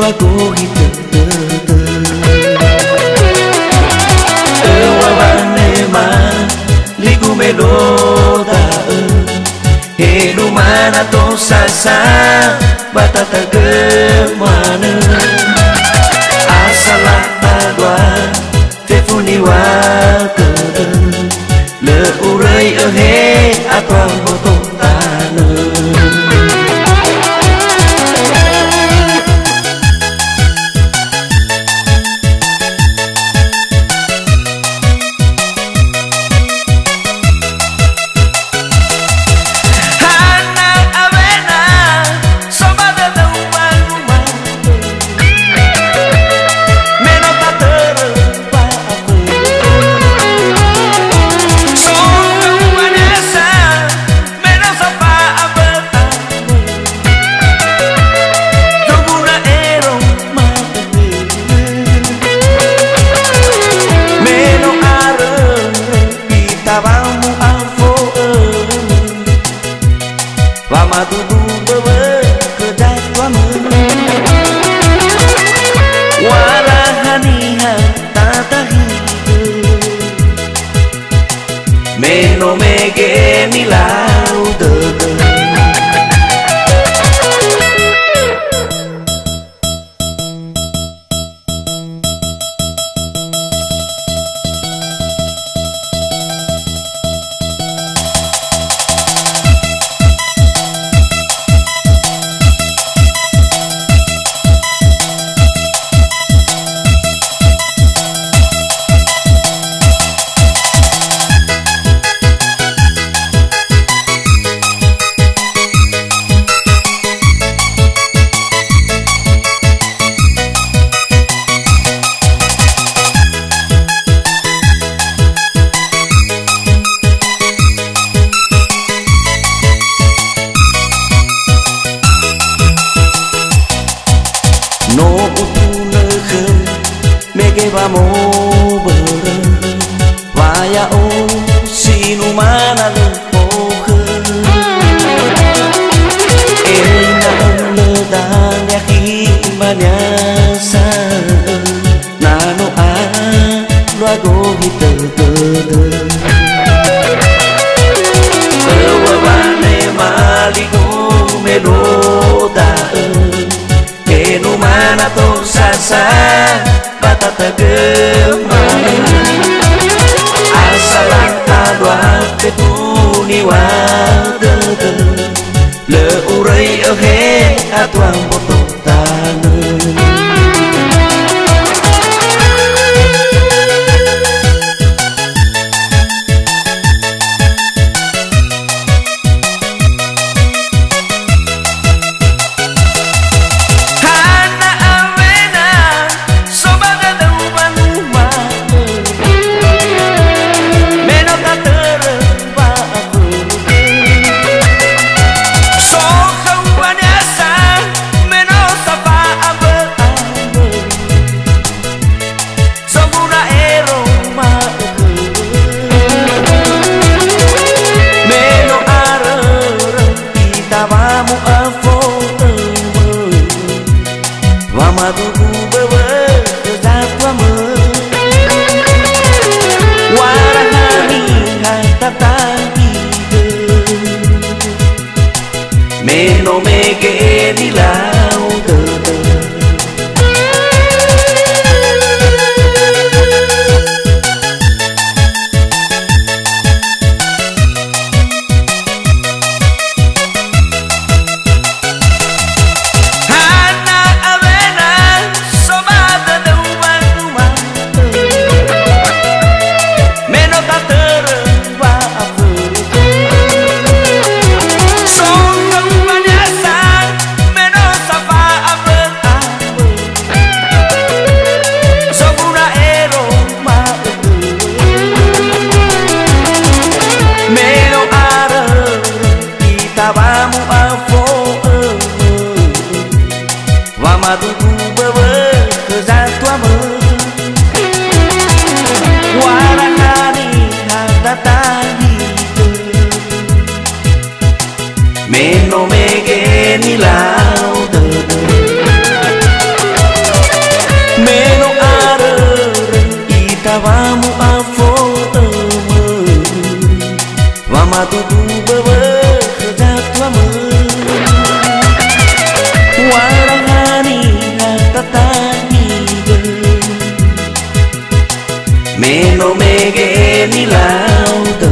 lagu hidup Ewawanema ligu melota Helu mana to sasa batata gemana Asalah adwa tefuni wa kede Le urai ehe atwang botong tanah Vama tutu bewe kedai tuamu Warahaniha tatahi Meno mege nilau dege No utu nege mege vamos bere Vaya o sinu mana le poche Ena le dan ya himanya sa Nano a luago hite tete Ewawane maligo melota Enu mana to sasa batata gemana Asalang adwa petuni wa dede Le urai ehe atwang botong tanah Vama tutu bewe kedai tuamu Warahani hatatahi Meno mege nilau dede Vamos a Vama tutu bewe kedai tuamu Warahani hatatahi Meno mege nilau dede tutu bebe kerja tua me warangani hatatani meno mege nilau te